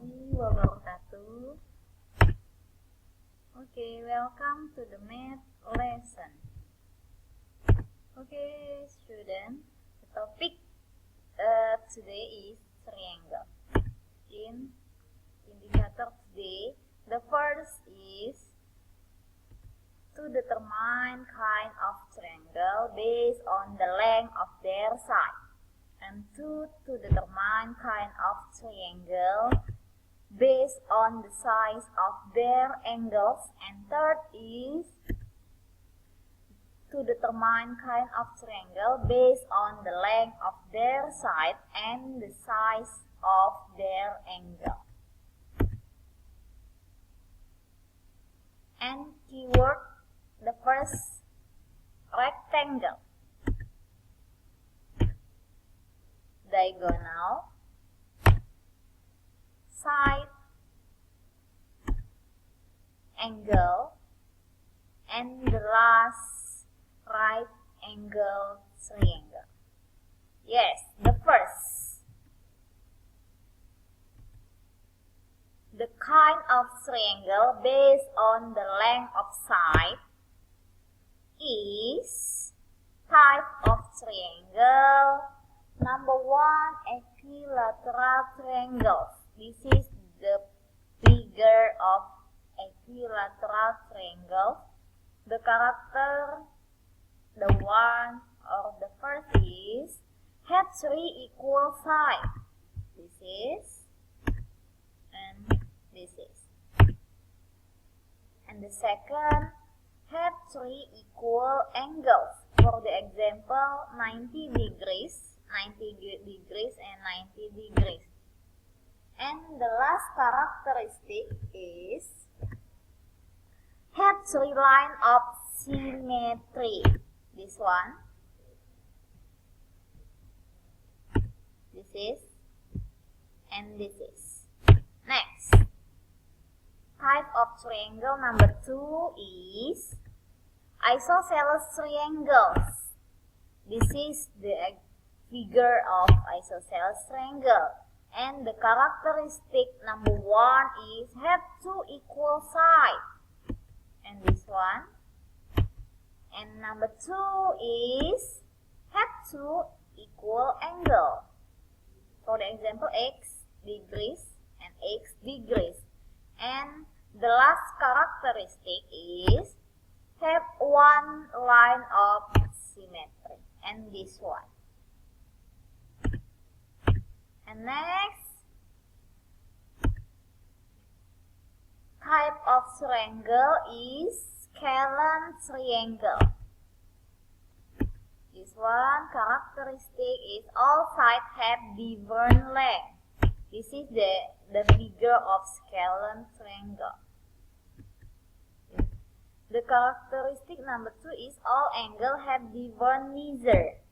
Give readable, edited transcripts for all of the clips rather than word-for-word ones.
warahmatullahi wabarakatuh. Okay, welcome to the math lesson. Okay, student, the topic today is triangle. In indicator today, the first is to determine kind of triangle based on the length of their side. And two, to determine kind of triangle based on the size of their angles. And third is to determine kind of triangle based on the length of their side and the size of their angle. And keyword, the first, rectangle. Diagonal, side, angle, and the last, right angle triangle. Yes, the first. The kind of triangle based on the length of side is type of triangle. Number one, equilateral triangles. This is the figure of equilateral triangles. The character, the one or the first is have three equal sides. This is and this is. And the second, have three equal angles. For the example, 90 degrees, 90 degrees, and 90 degrees. And the last characteristic is have three lines of symmetry. This one, this is, and this is. Next, type of triangle number two is isosceles triangles. This is the figure of isosceles triangle. And the characteristic number one is have two equal sides. And this one. And number two is have two equal angles. For the example, x degrees and x degrees. And the last characteristic is have one line of symmetry. And this one. And next, type of triangle is scalene triangle. This one characteristic is all sides have different length. This is the figure of scalene triangle. The characteristic number two is all angles have different measure.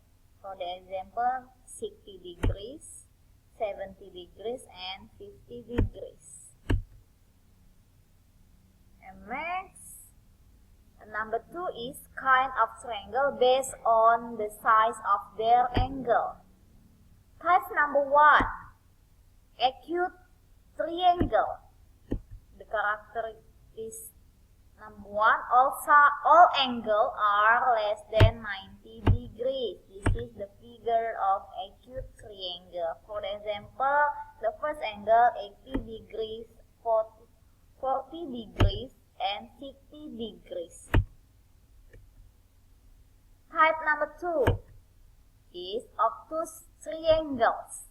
For the example, 60 degrees, 70 degrees, and 50 degrees. And next, number two is kind of triangle based on the size of their angle. Type number one, acute triangle. The characteristic number one, all angles are less than 90 degrees. This is the figure of acute triangle. For example, the first angle 80 degrees, 40 degrees, and 60 degrees. Type number two is obtuse triangles.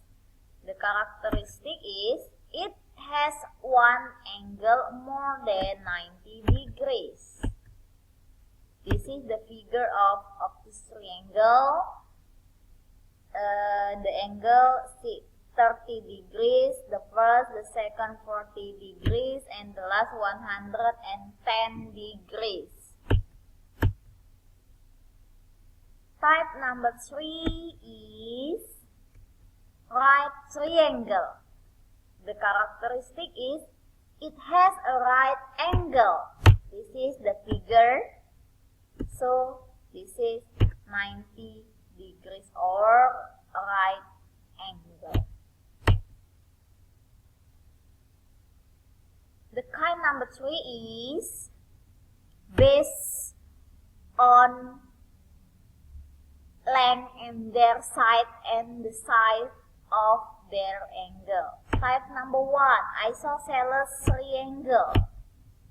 The characteristic is it has one angle more than 90 degrees. This is the figure of obtuse triangle. The angle 30 degrees, the first, the second 40 degrees, and the last 110 degrees. Type number three is right triangle. The characteristic is it has a right angle. This is the figure. So this is 90 degrees or right angle. kind number 3 is based on length and their side and the side of their angle. Type number 1, isosceles triangle.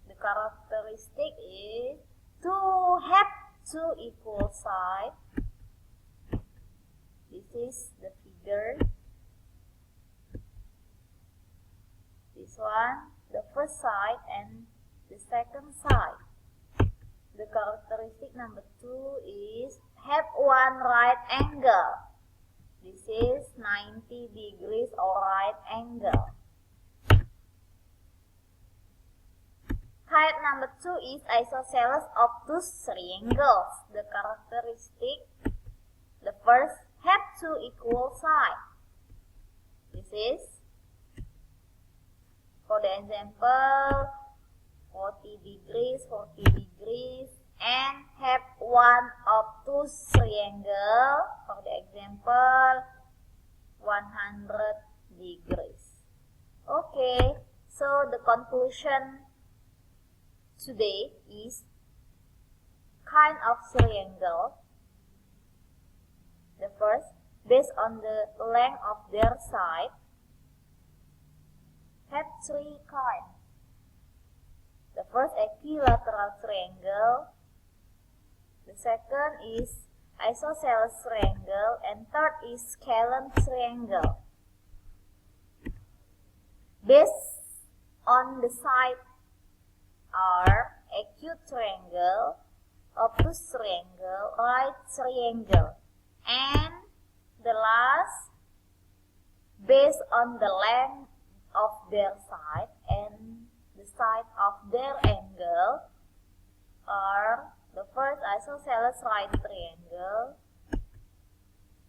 The characteristic is to have two equal sides. This is the figure. This one, the first side and the second side. The characteristic number 2 is have one right angle. This is 90 degrees or right angle. Type number 2 is isosceles obtuse triangles. The characteristic, the first, have two equal sides. This is, for the example, 40 degrees, and have one obtuse triangle, for the example, 100 degrees. Okay, so the conclusion today is kind of triangle. The first, based on the length of their side, have three kinds. The first, equilateral triangle. The second is isosceles triangle, and third is scalene triangle. Based on the side are acute triangle, obtuse triangle, right triangle, and the last, based on the length of their side and the side of their angle, are the first, isosceles right triangle,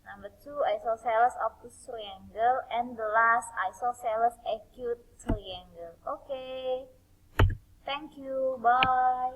number 2, isosceles obtuse triangle, and the last, isosceles acute triangle. Okay, thank you, bye.